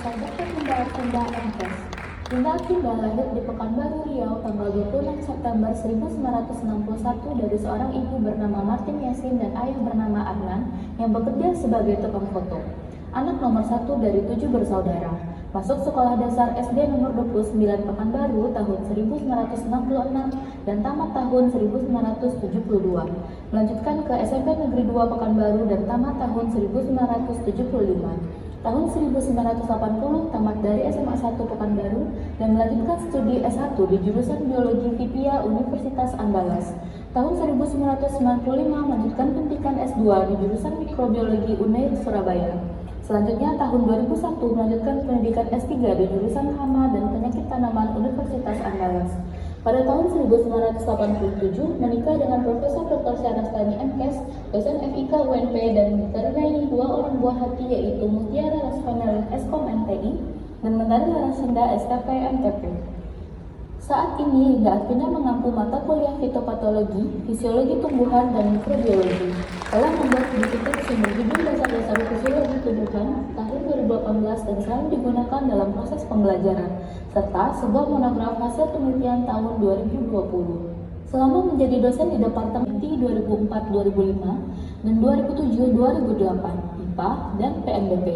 Profesor Dr. Hinda Arvinda MPes. Hinda Arvinda lahir di Pekanbaru, Riau tanggal 26 September 1961 dari seorang ibu bernama Martin Yasin dan ayah bernama Adnan yang bekerja sebagai tukang foto. Anak nomor 1 dari 7 bersaudara. Masuk sekolah dasar SD nomor 29 Pekanbaru tahun 1966 dan tamat tahun 1972. Melanjutkan ke SMP Negeri 2 Pekanbaru dan tamat tahun 1975. Tahun 1980 tamat dari SMA 1 Pekanbaru dan melanjutkan studi S1 di jurusan Biologi Vipia Universitas Andalas. Tahun 1995 melanjutkan pendidikan S2 di jurusan Mikrobiologi UNER Surabaya. Selanjutnya tahun 2001 melanjutkan pendidikan S3 di jurusan Hama dan Penyakit Tanaman Universitas Andalas. Pada tahun 1987 menikah dengan Profesor Dr. Syarastani MKes, dosen FIK UNP dan dikaruniai 2 orang buah hati yaitu Mutiara Rasfanelin Eskom MTI dan Mentari Larasenda STP MTP. Saat ini Hinda Arvinda mengampu mata kuliah fitopatologi, fisiologi tumbuhan, dan mikrobiologi. Telah membuat buku teks yang berjudul Dasar-dasar Fisiologi Tumbuhan tahun 2018 dan selalu digunakan dalam proses pembelajaran, serta sebuah monograf hasil penelitian tahun 2020. Selama menjadi dosen di Departemen IT 2004-2005 dan 2007-2008, IPA dan PNBP.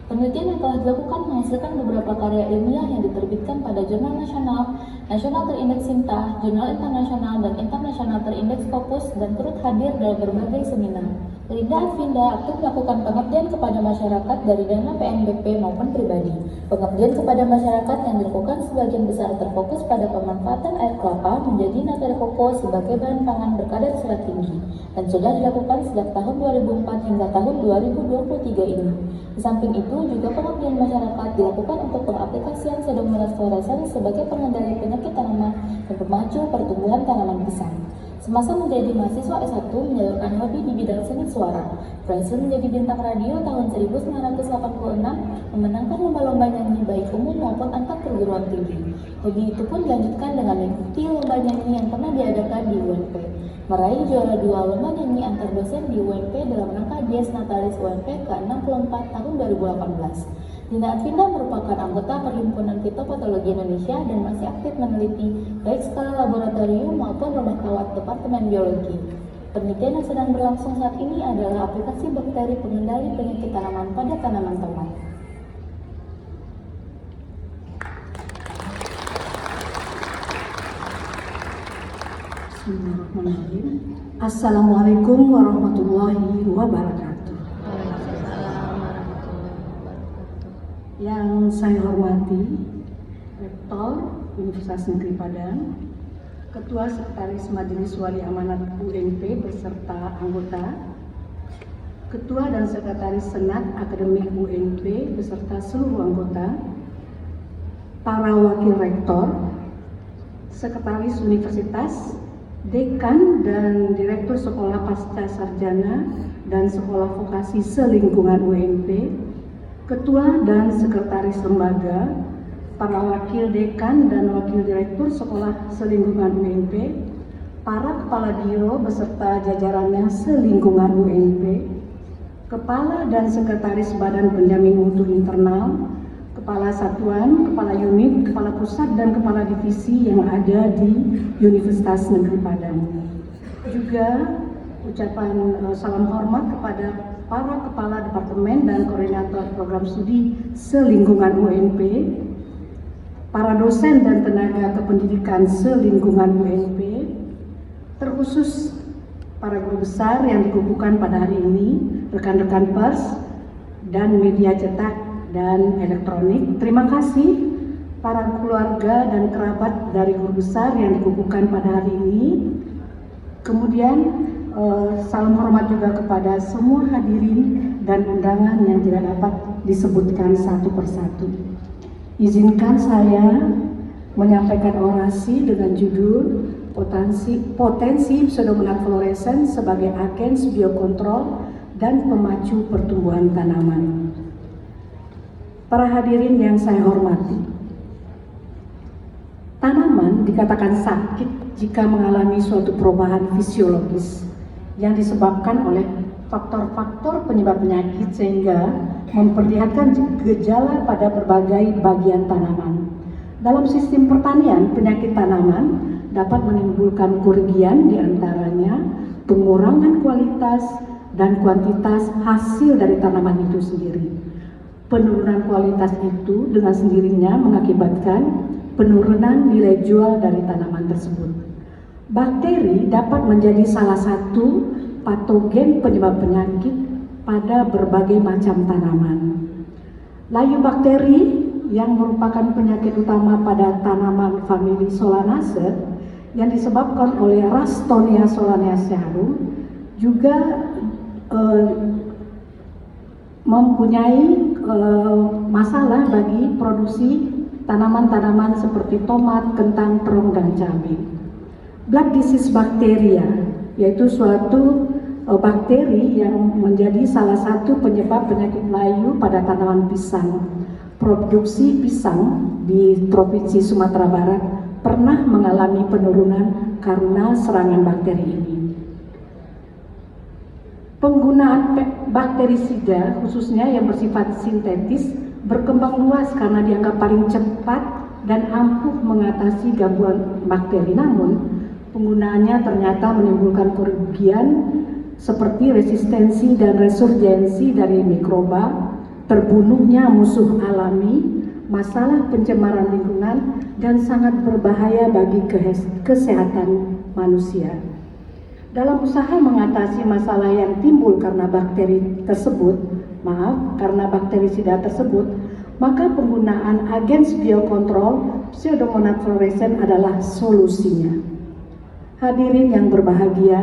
Penelitian yang telah dilakukan menghasilkan beberapa karya ilmiah yang diterbitkan pada jurnal nasional, nasional terindeks SIMTA, jurnal internasional, dan internasional terindeks Scopus, dan turut hadir dalam berbagai seminar. Hinda Arvinda aktif melakukan pengabdian kepada masyarakat dari dana PNBP maupun pribadi. Pengabdian kepada masyarakat yang dilakukan sebagian besar terfokus pada pemanfaatan air kelapa menjadi nata koko sebagai bahan pangan berkadar serat tinggi dan sudah dilakukan sejak tahun 2004 hingga tahun 2023 ini. Di samping itu juga pengabdian masyarakat dilakukan untuk pengaplikasian Pseudomonas fluorescens sebagai pengendali penyakit tanaman dan pemacu pertumbuhan tanaman pisang. Semasa menjadi mahasiswa S1 menyalurkan hobi di bidang seni suara. Berhasil menjadi bintang radio tahun 1986, memenangkan lomba-lomba nyanyi baik umum maupun antar perguruan tinggi. Hobi itu pun dilanjutkan dengan mengikuti lomba nyanyi yang pernah diadakan di UNP. Meraih juara 2 lomba nyanyi antar dosen di UNP dalam rangka Dies Natalis UNP ke-64 tahun 2018. Hinda Arvinda merupakan anggota Perhimpunan Fitopatologi Indonesia dan masih aktif meneliti baik skala laboratorium maupun rumah rawat Departemen Biologi. Penelitian yang sedang berlangsung saat ini adalah aplikasi bakteri pengendali penyakit tanaman pada tanaman tomat. Bismillahirrahmanirrahim. Assalamualaikum warahmatullahi wabarakatuh. Yang saya hormati Rektor Universitas Negeri Padang, Ketua Sekretaris Majelis Wali Amanat UNP beserta anggota, Ketua dan Sekretaris Senat Akademik UNP beserta seluruh anggota, para Wakil Rektor, Sekretaris Universitas, Dekan dan Direktur Sekolah Pasca Sarjana dan Sekolah Vokasi Selingkungan UNP, Ketua dan Sekretaris Lembaga, para Wakil Dekan dan Wakil Direktur Sekolah Selingkungan UNP, para Kepala Biro beserta jajarannya Selingkungan UNP, Kepala dan Sekretaris Badan Penjamin Mutu Internal, Kepala Satuan, Kepala Unit, Kepala Pusat, dan Kepala Divisi yang ada di Universitas Negeri Padang. Juga ucapan salam hormat kepada para Kepala Departemen dan Koordinator Program Studi Selingkungan UNP, para dosen dan tenaga kependidikan Selingkungan UNP, terkhusus para guru besar yang dikukuhkan pada hari ini, rekan-rekan pers dan media cetak dan elektronik. Terima kasih para keluarga dan kerabat dari guru besar yang dikukuhkan pada hari ini. Kemudian salam hormat juga kepada semua hadirin dan undangan yang tidak dapat disebutkan satu persatu. Izinkan saya menyampaikan orasi dengan judul Potensi Pseudomonas fluorescens sebagai agens biokontrol dan pemacu pertumbuhan tanaman. Para hadirin yang saya hormati, tanaman dikatakan sakit jika mengalami suatu perubahan fisiologis yang disebabkan oleh faktor-faktor penyebab penyakit sehingga memperlihatkan gejala pada berbagai bagian tanaman. Dalam sistem pertanian, penyakit tanaman dapat menimbulkan kerugian, diantaranya pengurangan kualitas dan kuantitas hasil dari tanaman itu sendiri. Penurunan kualitas itu dengan sendirinya mengakibatkan penurunan nilai jual dari tanaman tersebut. Bakteri dapat menjadi salah satu patogen penyebab penyakit pada berbagai macam tanaman. Layu bakteri yang merupakan penyakit utama pada tanaman famili Solanaceae yang disebabkan oleh Ralstonia solanaceae harum juga mempunyai masalah bagi produksi tanaman-tanaman seperti tomat, kentang, terung, dan cabai. Blood disease bacteria yaitu suatu bakteri yang menjadi salah satu penyebab penyakit layu pada tanaman pisang. Produksi pisang di Provinsi Sumatera Barat pernah mengalami penurunan karena serangan bakteri ini. Penggunaan bakterisida khususnya yang bersifat sintetis berkembang luas karena dianggap paling cepat dan ampuh mengatasi gangguan bakteri. Namun, penggunaannya ternyata menimbulkan kerugian seperti resistensi dan resurgensi dari mikroba, terbunuhnya musuh alami, masalah pencemaran lingkungan, dan sangat berbahaya bagi kesehatan manusia. Dalam usaha mengatasi masalah yang timbul karena karena bakterisida tersebut, maka penggunaan agens biokontrol Pseudomonas fluorescens adalah solusinya. Hadirin yang berbahagia,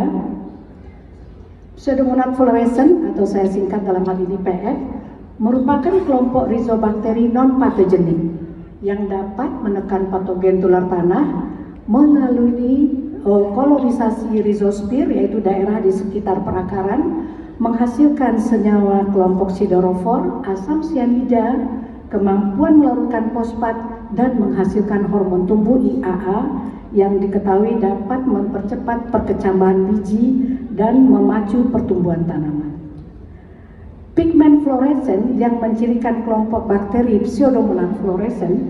Pseudomonas fluorescens atau saya singkat dalam hal ini PF merupakan kelompok rizobakteri non-patogenik yang dapat menekan patogen tular tanah melalui kolonisasi rizospir, yaitu daerah di sekitar perakaran, menghasilkan senyawa kelompok sidorofor, asam sianida, kemampuan melarutkan fosfat, dan menghasilkan hormon tumbuh IAA yang diketahui dapat mempercepat perkecambahan biji dan memacu pertumbuhan tanaman. Pigmen fluorescens yang mencirikan kelompok bakteri Pseudomonas fluorescens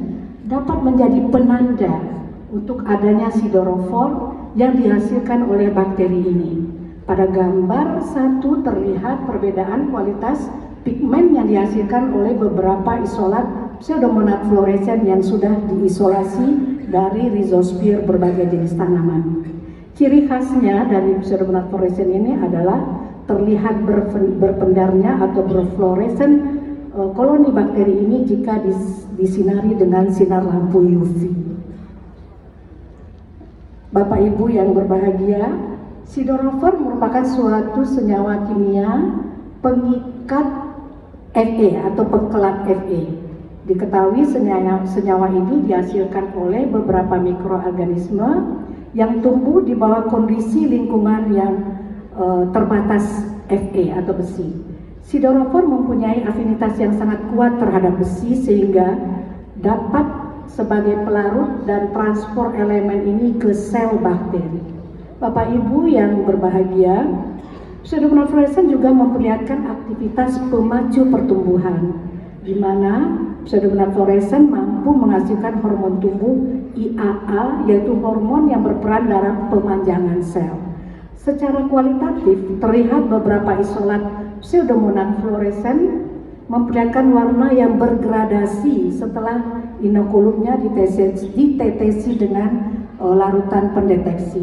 dapat menjadi penanda untuk adanya sidorofor yang dihasilkan oleh bakteri ini. Pada gambar 1 terlihat perbedaan kualitas pigmen yang dihasilkan oleh beberapa isolat Pseudomonas fluorescens yang sudah diisolasi dari rizospir berbagai jenis tanaman. Ciri khasnya dari Pseudomonas fluorescens ini adalah terlihat berpendarnya atau berfluoresen koloni bakteri ini jika disinari dengan sinar lampu UV. Bapak Ibu yang berbahagia, sidorofor merupakan suatu senyawa kimia pengikat Fe atau pengkelat Fe. Diketahui senyawa ini dihasilkan oleh beberapa mikroorganisme yang tumbuh di bawah kondisi lingkungan yang terbatas Fe atau besi. Sidorofor mempunyai afinitas yang sangat kuat terhadap besi sehingga dapat sebagai pelarut dan transport elemen ini ke sel bakteri. Bapak Ibu yang berbahagia, Pseudomonas fluorescens juga memperlihatkan aktivitas pemacu pertumbuhan, di mana Pseudomonas fluorescens mampu menghasilkan hormon tumbuh IAA, yaitu hormon yang berperan dalam pemanjangan sel. Secara kualitatif, terlihat beberapa isolat Pseudomonas fluorescens memperlihatkan warna yang bergradasi setelah inokulumnya ditetesi dengan larutan pendeteksi,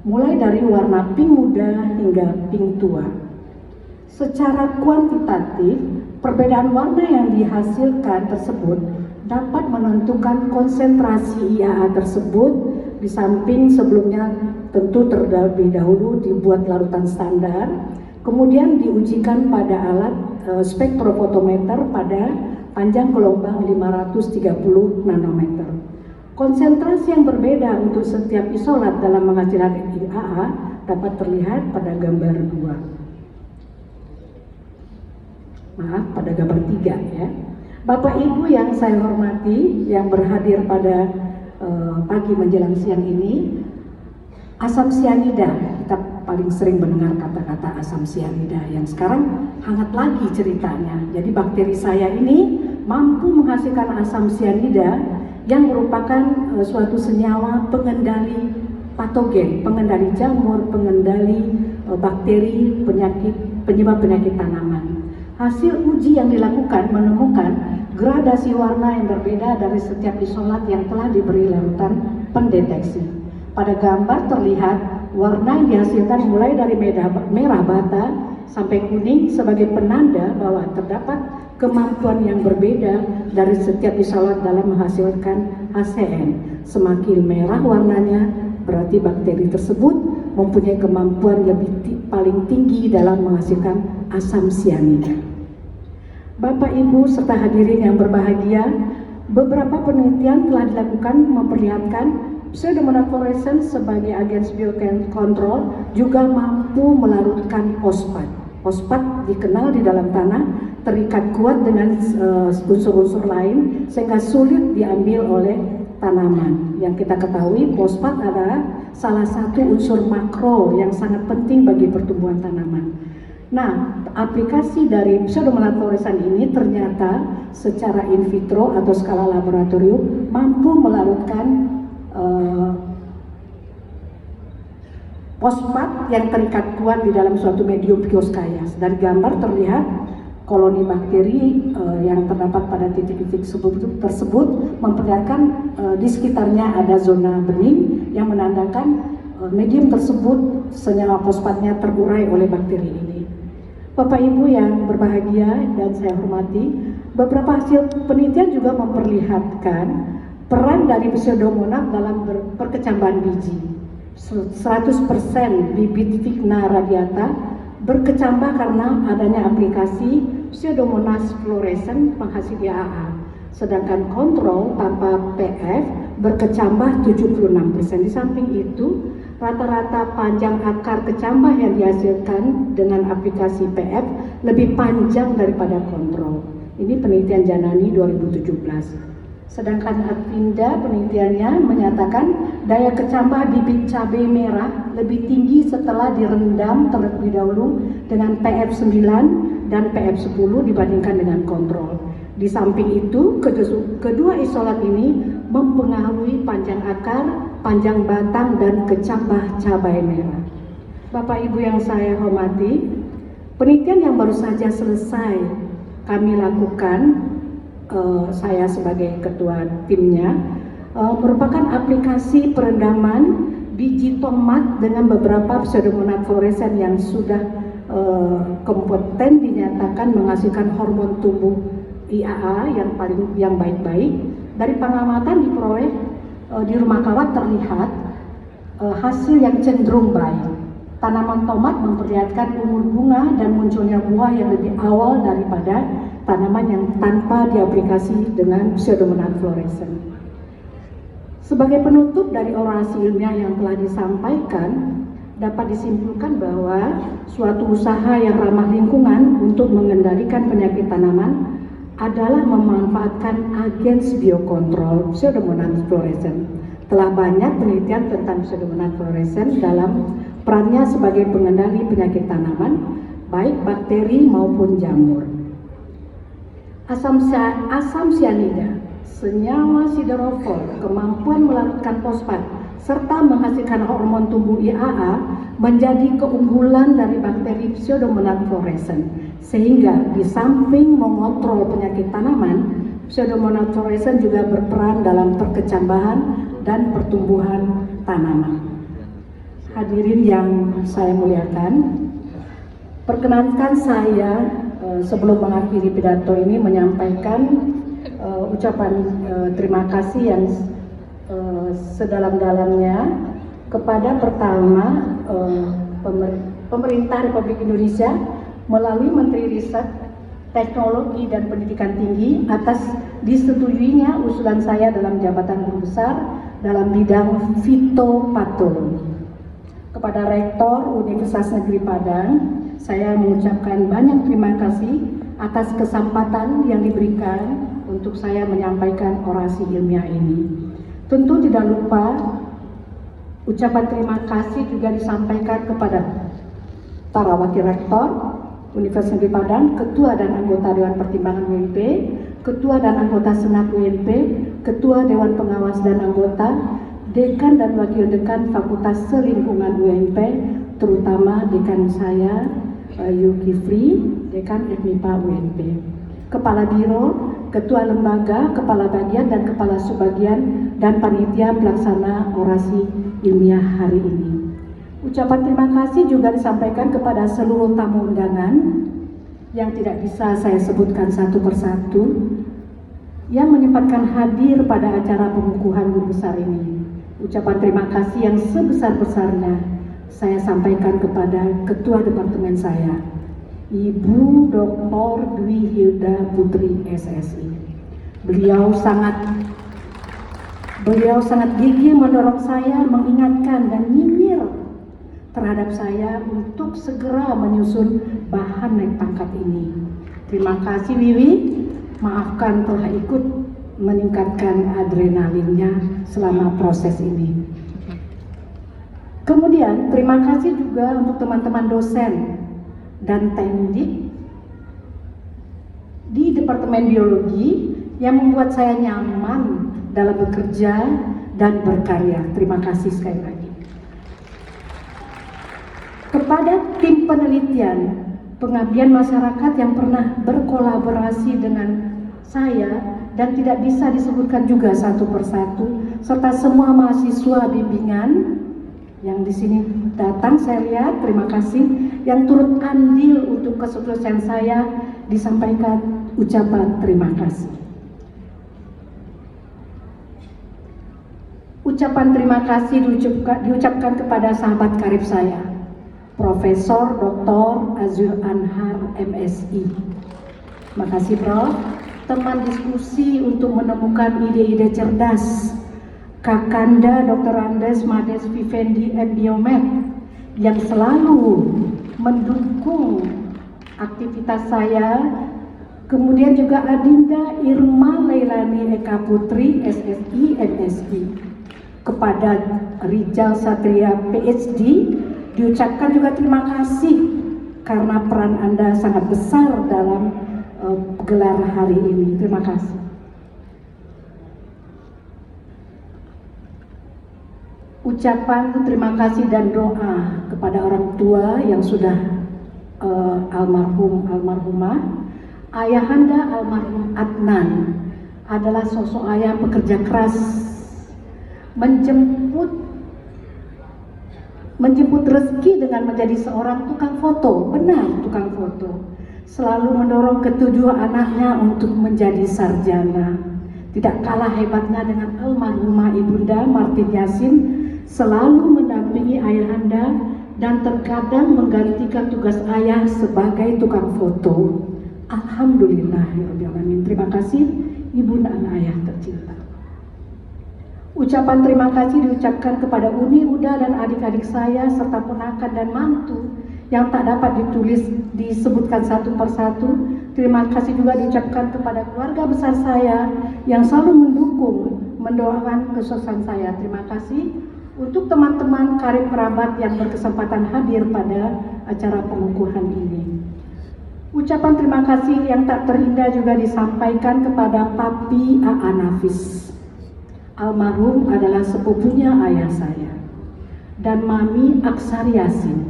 mulai dari warna pink muda hingga pink tua. Secara kuantitatif, perbedaan warna yang dihasilkan tersebut dapat menentukan konsentrasi IAA tersebut, di samping sebelumnya tentu terlebih dahulu dibuat larutan standar, kemudian diujikan pada alat spektrofotometer pada panjang gelombang 530 nanometer. Konsentrasi yang berbeda untuk setiap isolat dalam menghasilkan IAA dapat terlihat pada gambar 2. Pada gambar 3 ya. Bapak Ibu yang saya hormati, yang berhadir pada pagi menjelang siang ini, asam sianida, kita paling sering mendengar kata-kata asam sianida yang sekarang hangat lagi ceritanya. Jadi bakteri saya ini mampu menghasilkan asam sianida yang merupakan suatu senyawa pengendali patogen, pengendali jamur, pengendali bakteri penyebab penyakit tanaman. Hasil uji yang dilakukan menemukan gradasi warna yang berbeda dari setiap isolat yang telah diberi larutan pendeteksi. Pada gambar terlihat warna yang dihasilkan mulai dari merah bata sampai kuning sebagai penanda bahwa terdapat kemampuan yang berbeda dari setiap isolat dalam menghasilkan HCN. Semakin merah warnanya, berarti bakteri tersebut mempunyai kemampuan paling tinggi dalam menghasilkan asam sianida. Bapak, Ibu, serta hadirin yang berbahagia, beberapa penelitian telah dilakukan memperlihatkan Pseudomonas fluorescens sebagai agen biokontrol juga mampu melarutkan fosfat. Fosfat dikenal di dalam tanah terikat kuat dengan unsur-unsur lain sehingga sulit diambil oleh tanaman. Yang kita ketahui, fosfat adalah salah satu unsur makro yang sangat penting bagi pertumbuhan tanaman. Nah, aplikasi dari Pseudomonas fluorescens ini ternyata secara in vitro atau skala laboratorium mampu melarutkan fosfat yang terikat kuat di dalam suatu medium bioskaya. Dari gambar terlihat koloni bakteri yang terdapat pada titik-titik tersebut memperlihatkan di sekitarnya ada zona bening yang menandakan medium tersebut senyawa fosfatnya terurai oleh bakteri ini. Bapak Ibu yang berbahagia dan saya hormati, beberapa hasil penelitian juga memperlihatkan peran dari Pseudomonas dalam perkecambahan biji. 100% bibit Vigna radiata berkecambah karena adanya aplikasi Pseudomonas fluorescens penghasil IAA. Sedangkan kontrol tanpa PF berkecambah 76%. Di samping itu, rata-rata panjang akar kecambah yang dihasilkan dengan aplikasi PF lebih panjang daripada kontrol. Ini penelitian Janani 2017. Sedangkan Advinda penelitiannya menyatakan daya kecambah bibit cabai merah lebih tinggi setelah direndam terlebih dahulu dengan PF9 dan PF10 dibandingkan dengan kontrol. Di samping itu, kedua isolat ini mempengaruhi panjang akar, panjang batang, dan kecambah cabai merah. Bapak Ibu yang saya hormati, penelitian yang baru saja selesai kami lakukan, saya sebagai ketua timnya, merupakan aplikasi perendaman biji tomat dengan beberapa Pseudomonas fluorescens yang sudah kompeten dinyatakan menghasilkan hormon tumbuh IAA yang baik-baik. Dari pengamatan diperoleh di rumah kawat terlihat hasil yang cenderung baik. Tanaman tomat memperlihatkan umur bunga dan munculnya buah yang lebih awal daripada tanaman yang tanpa diaplikasi dengan Pseudomonas fluorescens. Sebagai penutup dari orasi ilmiah yang telah disampaikan, dapat disimpulkan bahwa suatu usaha yang ramah lingkungan untuk mengendalikan penyakit tanaman adalah memanfaatkan agen biokontrol Pseudomonas fluorescens. Telah banyak penelitian tentang Pseudomonas fluorescens dalam perannya sebagai pengendali penyakit tanaman, baik bakteri maupun jamur. Asam sianida, senyawa siderofol, kemampuan melarutkan fosfat, serta menghasilkan hormon tumbuh IAA menjadi keunggulan dari bakteri Pseudomonas fluorescens. Sehingga di samping mengontrol penyakit tanaman, Pseudomonas fluorescens juga berperan dalam perkecambahan dan pertumbuhan tanaman. Hadirin yang saya muliakan, perkenankan saya sebelum mengakhiri pidato ini menyampaikan ucapan terima kasih yang sedalam-dalamnya kepada pertama pemerintah Republik Indonesia melalui Menteri Riset, Teknologi dan Pendidikan Tinggi atas disetujuinya usulan saya dalam jabatan guru besar dalam bidang fitopatologi. Kepada Rektor Universitas Negeri Padang, saya mengucapkan banyak terima kasih atas kesempatan yang diberikan untuk saya menyampaikan orasi ilmiah ini. Tentu tidak lupa Ucapan terima kasih juga disampaikan kepada para wakil rektor Universitas Negeri Padang, ketua dan anggota Dewan Pertimbangan UNP, ketua dan anggota Senat UNP, ketua Dewan Pengawas dan anggota, dekan dan wakil dekan Fakultas Selingkungan UNP, terutama dekan saya Yuki Free, dekan FMIPA UNP, kepala biro, ketua lembaga, kepala bagian dan kepala subbagian dan panitia pelaksana orasi ilmiah hari ini. Ucapan terima kasih juga disampaikan kepada seluruh tamu undangan yang tidak bisa saya sebutkan satu persatu yang menyempatkan hadir pada acara pengukuhan guru besar ini. Ucapan terima kasih yang sebesar-besarnya saya sampaikan kepada Ketua Departemen saya, Ibu Dr. Dwi Hilda Putri SSI. Beliau sangat gigih mendorong saya, mengingatkan dan nyinyir terhadap saya untuk segera menyusun bahan naik pangkat ini. Terima kasih Wiwi, maafkan telah ikut meningkatkan adrenalinnya selama proses ini. Kemudian terima kasih juga untuk teman-teman dosen dan teknik di Departemen Biologi yang membuat saya nyaman dalam bekerja dan berkarya. Terima kasih sekali lagi. Kepada tim penelitian, pengabdian masyarakat yang pernah berkolaborasi dengan saya dan tidak bisa disebutkan juga satu persatu, serta semua mahasiswa bimbingan yang di sini datang, saya lihat, terima kasih, yang turut andil untuk kesuksesan saya, disampaikan ucapan terima kasih. Ucapan terima kasih diucapkan kepada sahabat karib saya, Profesor Dr. Azur Anhar MSI. Makasih Prof, teman diskusi untuk menemukan ide-ide cerdas, Kakanda Dr. Andes Mades Vivendi M. Biomed yang selalu mendukung aktivitas saya. Kemudian juga Adinda Irma Leilani Eka Putri SSI MSI. Kepada Rijal Satria PhD diucapkan juga terima kasih karena peran Anda sangat besar dalam gelar hari ini. Terima kasih. Ucapan terima kasih dan doa kepada orang tua yang sudah almarhumah. Ayahanda almarhum Adnan adalah sosok ayah pekerja keras, menjemput rezeki dengan menjadi seorang tukang foto, benar tukang foto. Selalu mendorong ketujuh anaknya untuk menjadi sarjana. Tidak kalah hebatnya dengan almarhumah Ibunda Martin Yasin, selalu mendampingi ayahanda dan terkadang menggantikan tugas ayah sebagai tukang foto. Alhamdulillahirrahmanirrahim. Terima kasih Ibunda dan ayah tercinta. Ucapan terima kasih diucapkan kepada Uni, Uda dan adik-adik saya serta ponakan dan mantu yang tak dapat disebutkan satu persatu. Terima kasih juga diucapkan kepada keluarga besar saya yang selalu mendukung, mendoakan kesuksesan saya. Terima kasih untuk teman-teman karib kerabat yang berkesempatan hadir pada acara pengukuhan ini. Ucapan terima kasih yang tak terindah juga disampaikan kepada Papi A.A. Nafis. Almarhum adalah sepupunya ayah saya. Dan Mami Aksari Yasin.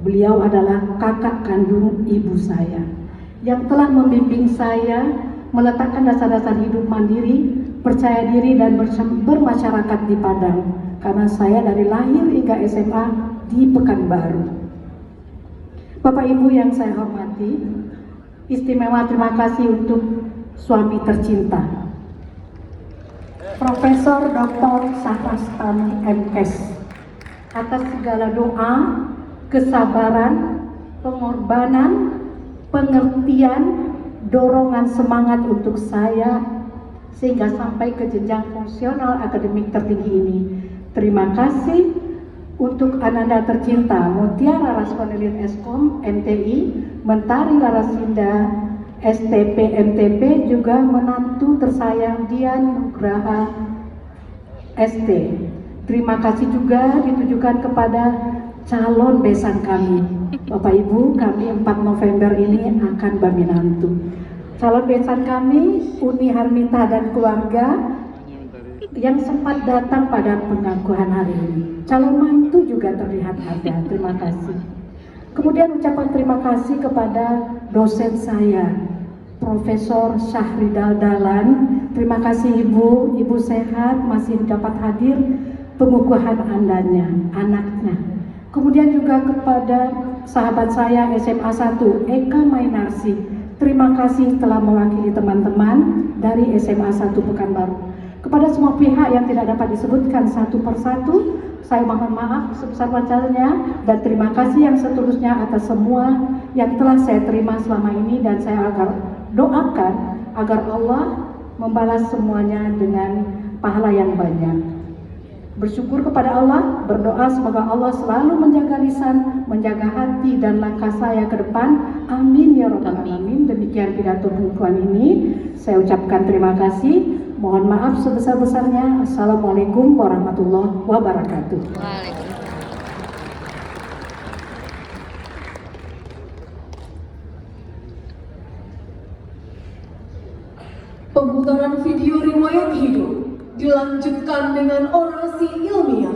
Beliau adalah kakak kandung ibu saya yang telah membimbing saya meletakkan dasar-dasar hidup mandiri, percaya diri dan bermasyarakat di Padang. Karena saya dari lahir hingga SMA di Pekanbaru. Bapak Ibu yang saya hormati, istimewa terima kasih untuk suami tercinta, Profesor Dr. Sahrastami MS, atas segala doa, kesabaran, pengorbanan, pengertian, dorongan semangat untuk saya sehingga sampai ke jenjang fungsional akademik tertinggi ini. Terima kasih untuk Ananda tercinta Mutiara Raskonelin Eskom MTI, Mentari Larasinda STP MTP, juga menantu tersayang Dian Nugraha ST. Terima kasih juga ditujukan kepada calon besan kami. Bapak Ibu, kami 4 November ini akan berminantu. Calon besan kami, Uni Harmita dan keluarga yang sempat datang pada pengakuan hari ini. Calon mantu juga terlihat ada, terima kasih. Kemudian ucapan terima kasih kepada dosen saya, Profesor Syahridal Dahlan. Terima kasih Ibu sehat, masih dapat hadir pengukuhan anaknya. Kemudian juga kepada sahabat saya SMA 1, Eka Mainarsi. Terima kasih telah mewakili teman-teman dari SMA 1 Pekanbaru. Kepada semua pihak yang tidak dapat disebutkan satu persatu, saya mohon maaf sebesar-besarnya dan terima kasih yang seterusnya atas semua yang telah saya terima selama ini, dan saya doakan agar Allah membalas semuanya dengan pahala yang banyak. Bersyukur kepada Allah, berdoa semoga Allah selalu menjaga lisan, menjaga hati dan langkah saya ke depan. Amin ya rabbal alamin. Demikian pidato pengukuhan ini. Saya ucapkan terima kasih. Mohon maaf sebesar-besarnya. Assalamualaikum warahmatullahi wabarakatuh. Pemutaran video riwayat hidup dilanjutkan dengan orasi ilmiah.